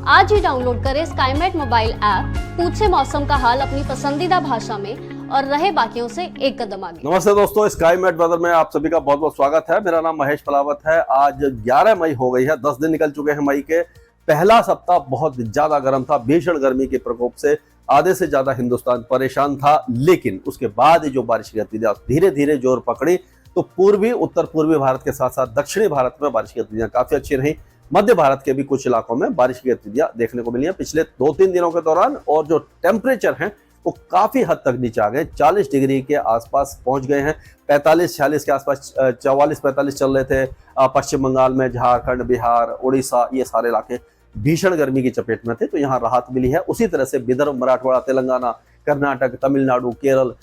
आज ही डाउनलोड करें Skymet mobile app, पूछे मौसम का हाल अपनी पसंदीदा भाषा में और रहे बाकियों से एक कदम आगे। नमस्ते दोस्तों, स्काईमेट वेदर में आप सभी का बहुत बहुत स्वागत है। मेरा नाम महेश पलावत है। आज 11 मई हो गई है, 10 दिन निकल चुके हैं मई के। पहला सप्ताह बहुत ज्यादा गर्म था, भीषण गर्मी के प्रकोप से आधे से ज्यादा हिंदुस्तान परेशान था। लेकिन उसके बाद जो बारिश की गतिविधियां धीरे धीरे जोर पकड़ी तो पूर्वी उत्तर पूर्वी भारत के साथ साथ दक्षिणी भारत में बारिश की गतिविधियां काफी अच्छी रही। मध्य भारत के भी कुछ इलाकों में बारिश की गतिविधियां देखने को मिली हैं पिछले 2-3 दिनों के दौरान। और जो टेम्परेचर हैं वो काफी हद तक नीचे आ गए, 40 डिग्री के आसपास पहुंच गए हैं। 45-46 के आसपास 44-45 चल रहे थे। पश्चिम बंगाल में, झारखंड, बिहार, उड़ीसा, ये सारे इलाके भीषण गर्मी की चपेट में थे, तो यहाँ राहत मिली है। उसी तरह से विदर्भ, मराठवाड़ा, तेलंगाना, कर्नाटक, तमिलनाडु, केरल,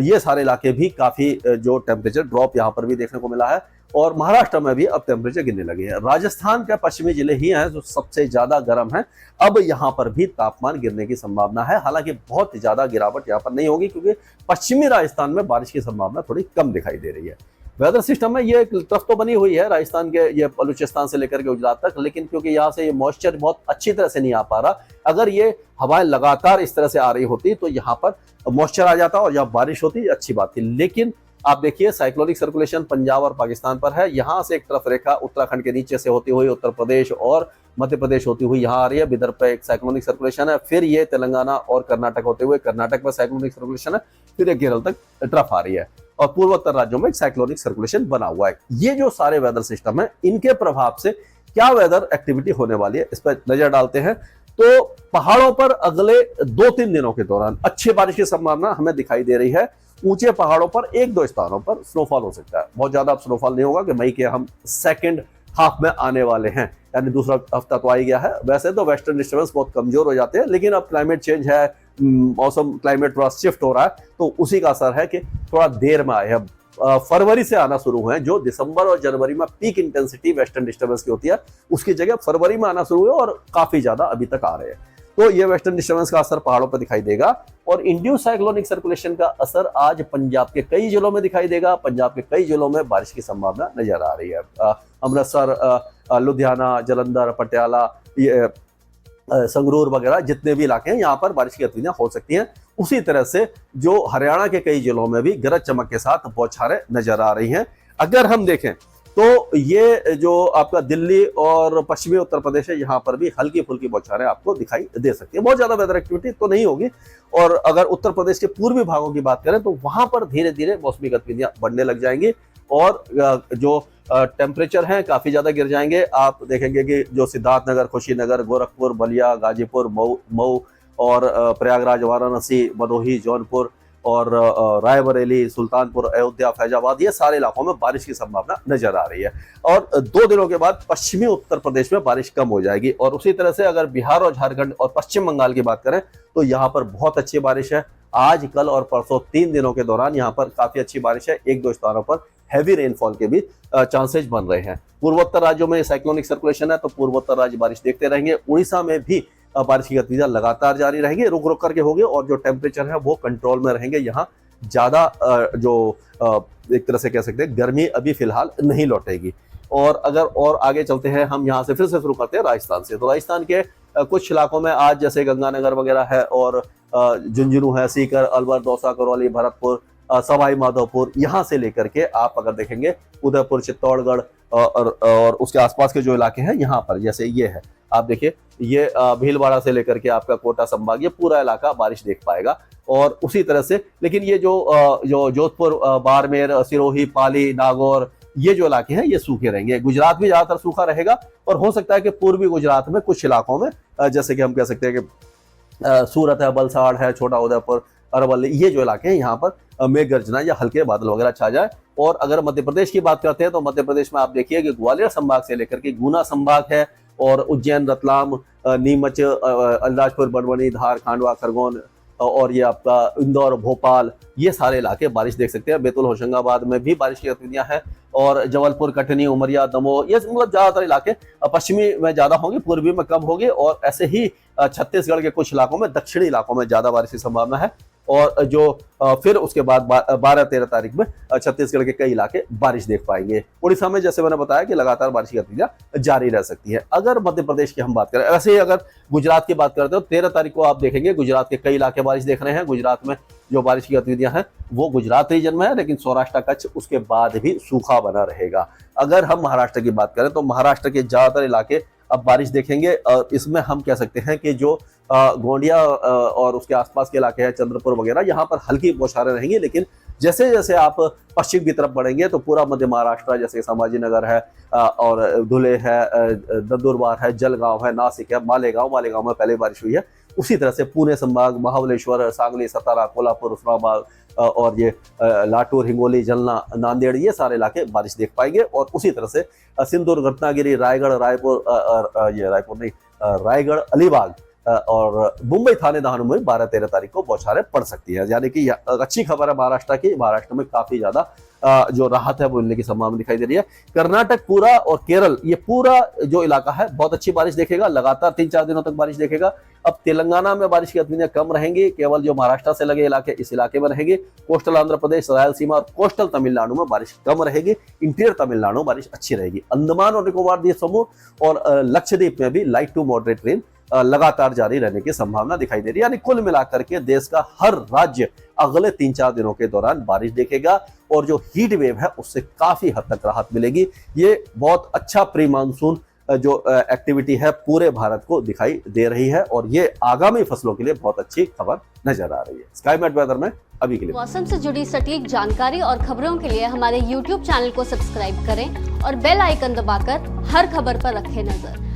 ये सारे इलाके भी काफी जो टेम्परेचर ड्रॉप यहाँ पर भी देखने को मिला है। और महाराष्ट्र में भी अब टेम्परेचर गिरने लगे हैं। राजस्थान के पश्चिमी जिले ही हैं जो सबसे ज्यादा गर्म हैं। अब यहाँ पर भी तापमान गिरने की संभावना है, हालांकि बहुत ज्यादा गिरावट यहाँ पर नहीं होगी क्योंकि पश्चिमी राजस्थान में बारिश की संभावना थोड़ी कम दिखाई दे रही है। वेदर सिस्टम में ये ट्रफ तो बनी हुई है राजस्थान के, ये बलूचिस्तान से लेकर के गुजरात तक, लेकिन क्योंकि यहाँ से ये मॉइस्चर बहुत अच्छी तरह से नहीं आ पा रहा। अगर ये हवाएं लगातार इस तरह से आ रही होती तो यहाँ पर मॉइस्चर आ जाता और यहाँ बारिश होती, अच्छी बात थी। लेकिन आप देखिए साइक्लोनिक सर्कुलेशन पंजाब और पाकिस्तान पर है। यहाँ से एक तरफ रेखा उत्तराखंड के नीचे से होती हुई उत्तर प्रदेश और मध्य प्रदेश होती हुई यहाँ आ रही है। विदर्भ पे एक साइक्लोनिक सर्कुलेशन है, फिर ये तेलंगाना और कर्नाटक होते हुए कर्नाटक में साइक्लोनिक सर्कुलेशन है, फिर एक केरल तक ट्रफ आ रही है और पूर्वोत्तर राज्यों में एक साइक्लोनिक सर्कुलेशन बना हुआ है। ये जो सारे वेदर सिस्टम है, इनके प्रभाव से क्या वेदर एक्टिविटी होने वाली है इस पर नजर डालते हैं। तो पहाड़ों पर अगले 2-3 दिनों के दौरान अच्छी बारिश की संभावना हमें दिखाई दे रही है। ऊंचे पहाड़ों पर 1-2 स्थानों पर स्नोफॉल हो सकता है। बहुत ज्यादा स्नोफॉल नहीं होगा कि मई के हम सेकंड हाफ में आने वाले हैं, यानी दूसरा हफ्ता तो आ ही गया है। वैसे तो वेस्टर्न डिस्टर्बेंस बहुत कमजोर हो जाते हैं, लेकिन अब क्लाइमेट चेंज है, मौसम क्लाइमेट थोड़ा शिफ्ट हो रहा है, तो उसी का असर है कि थोड़ा देर में आए हैं। फरवरी से आना शुरू हुए हैं। जो दिसंबर और जनवरी में पीक इंटेंसिटी वेस्टर्न डिस्टर्बेंस की होती है, उसकी जगह फरवरी में आना शुरू हुए और काफी ज्यादा अभी तक आ रहे हैं। तो ये वेस्टर्न डिस्टर्बेंस का असर पहाड़ों पर दिखाई देगा। और इंड्यूस साइक्लोनिक सर्कुलेशन का असर आज पंजाब के कई जिलों में दिखाई देगा। पंजाब के कई जिलों में बारिश की संभावना नजर आ रही है। अमृतसर, लुधियाना, जालंधर, पटियाला, संगरूर वगैरह जितने भी इलाके हैं, यहाँ पर बारिश की गतिविधियां हो सकती हैं। उसी तरह से जो हरियाणा के कई जिलों में भी गरज चमक के साथ बौछारें नजर आ रही हैं। अगर हम देखें तो ये जो आपका दिल्ली और पश्चिमी उत्तर प्रदेश है, यहाँ पर भी हल्की फुल्की बौछारें आपको दिखाई दे सकती है। बहुत ज्यादा वेदर एक्टिविटी तो नहीं होगी। और अगर उत्तर प्रदेश के पूर्वी भागों की बात करें तो वहां पर धीरे धीरे मौसमी गतिविधियां बढ़ने लग जाएंगी और जो टेम्परेचर हैं काफी ज्यादा गिर जाएंगे। आप देखेंगे कि जो सिद्धार्थनगर, कुशीनगर, गोरखपुर, बलिया, गाजीपुर, मऊ और प्रयागराज, वाराणसी, भदोही, जौनपुर और रायबरेली, सुल्तानपुर, अयोध्या, फैजाबाद, ये सारे इलाकों में बारिश की संभावना नजर आ रही है। और 2 दिनों के बाद पश्चिमी उत्तर प्रदेश में बारिश कम हो जाएगी। और उसी तरह से अगर बिहार और झारखंड और पश्चिम बंगाल की बात करें तो यहाँ पर बहुत अच्छी बारिश है। आज, कल और परसों 3 दिनों के दौरान यहाँ पर काफी अच्छी बारिश है। 1-2 स्थानों पर हैवी रेनफॉल के भी चांसेस बन रहे हैं। पूर्वोत्तर राज्यों में साइक्लोनिक सर्कुलेशन है, तो पूर्वोत्तर राज्य बारिश देखते रहेंगे। उड़ीसा में भी बारिश की गतिविधियां लगातार जारी रहेंगी, रुक रुक करके होगी और जो टेम्परेचर है वो कंट्रोल में रहेंगे। यहाँ ज्यादा जो एक तरह से कह सकते हैं गर्मी अभी फिलहाल नहीं लौटेगी। और अगर और आगे चलते हैं, हम यहाँ से फिर से शुरू करते हैं राजस्थान से। तो राजस्थान के कुछ इलाकों में आज जैसे गंगानगर वगैरह है और झुंझुनू है, सीकर, अलवर, दौसा, करौली, भरतपुर, सवाई माधोपुर, यहाँ से लेकर के आप अगर देखेंगे उदयपुर, चित्तौड़गढ़ और उसके आसपास के जो इलाके हैं, यहाँ पर जैसे ये है, आप देखिए ये भीलवाड़ा से लेकर के आपका कोटा संभाग, ये पूरा इलाका बारिश देख पाएगा। और उसी तरह से लेकिन ये जो जोधपुर, बाड़मेर, सिरोही, पाली, नागौर, ये जो इलाके हैं ये सूखे रहेंगे। गुजरात भी ज्यादातर सूखा रहेगा और हो सकता है कि पूर्वी गुजरात में कुछ इलाकों में जैसे कि हम कह सकते हैं कि सूरत है, वलसाड़ है, छोटा उदयपुर, अरवली, ये जो इलाके हैं यहाँ पर मेघ गर्जना या हल्के बादल वगैरह छा जाए। और अगर मध्य प्रदेश की बात करते हैं तो मध्य प्रदेश में आप देखिए कि ग्वालियर संभाग से लेकर के गुना संभाग है और उज्जैन, रतलाम, नीमच, अलीराजपुर, बड़वानी, धार, खांडवा, खरगोन और ये आपका इंदौर, भोपाल, ये सारे इलाके बारिश देख सकते हैं। बैतूल, होशंगाबाद में भी बारिश की गतिविधियां हैं और जबलपुर, कटनी, उमरिया, दमोह, ये मतलब ज्यादातर इलाके पश्चिमी में ज्यादा होंगे, पूर्वी में कम होंगे। और ऐसे ही छत्तीसगढ़ के कुछ इलाकों में, दक्षिणी इलाकों में ज्यादा बारिश की संभावना है। और जो फिर उसके बाद 12-13 तारीख में छत्तीसगढ़ के कई इलाके बारिश देख पाएंगे। उड़ीसा में जैसे मैंने बताया कि लगातार बारिश की गतिविधियां जारी रह सकती है। अगर मध्य प्रदेश की हम बात करें, वैसे ही अगर गुजरात की बात करते हो 13 तारीख को आप देखेंगे गुजरात के कई इलाके बारिश देख रहे हैं। गुजरात में जो बारिश की गतिविधियां हैं वो गुजरात रीजन में है, लेकिन सौराष्ट्र कच्छ उसके बाद भी सूखा बना रहेगा। अगर हम महाराष्ट्र की बात करें तो महाराष्ट्र के ज्यादातर इलाके अब बारिश देखेंगे और इसमें हम कह सकते हैं कि जो गोंडिया और उसके आसपास के इलाके हैं, चंद्रपुर वगैरह, यहाँ पर हल्की बौछारें रहेंगी। लेकिन जैसे जैसे आप पश्चिम की तरफ बढ़ेंगे तो पूरा मध्य महाराष्ट्र जैसे संभाजीनगर है और धुले है, नंदुरबार है, जलगांव है, नासिक है, मालेगांव में पहले बारिश हुई है। उसी तरह से पुणे संभाग, महाबलेश्वर, सांगली, सतारा, कोल्हापुर, उस्मानाबाद और ये लातूर, हिंगोली, जलना, नांदेड़, ये सारे इलाके बारिश देख पाएंगे। और उसी तरह से सिंदूर, रत्नागिरी, रायगढ़, रायगढ़, अलीबाग और मुंबई, थाने, दहानू में 12-13 तारीख को बौछारें पड़ सकती है। यानी कि अच्छी खबर है महाराष्ट्र की। महाराष्ट्र में काफी ज्यादा जो राहत है वो मिलने की संभावना दिखाई दे रही है। कर्नाटक पूरा और केरल, ये पूरा जो इलाका है बहुत अच्छी बारिश देखेगा, लगातार 3-4 दिनों तक बारिश देखेगा। अब तेलंगाना में बारिश की गतिविधियां कम रहेंगी, केवल जो महाराष्ट्र से लगे इलाके इस इलाके में रहेंगे। कोस्टल आंध्र प्रदेश, रायलसीमा और कोस्टल तमिलनाडु में बारिश कम रहेगी। इंटीरियर तमिलनाडु में बारिश अच्छी रहेगी। अंडमान और निकोबार द्वीप समूह और लक्षद्वीप में भी लाइट टू मॉडरेट रेन लगातार जारी रहने की संभावना दिखाई दे रही है। यानी कुल मिलाकर के देश का हर राज्य अगले 3-4 दिनों के दौरान बारिश देखेगा और जो हीट वेव है उससे काफी हद तक राहत मिलेगी। ये बहुत अच्छा प्री मानसून जो एक्टिविटी है पूरे भारत को दिखाई दे रही है और ये आगामी फसलों के लिए बहुत अच्छी खबर नजर आ रही है। स्काईमेट वेदर में अभी के लिए मौसम से जुड़ी सटीक जानकारी और खबरों के लिए हमारे YouTube चैनल को सब्सक्राइब करें और बेल आइकन दबाकर हर खबर पर रखें नजर।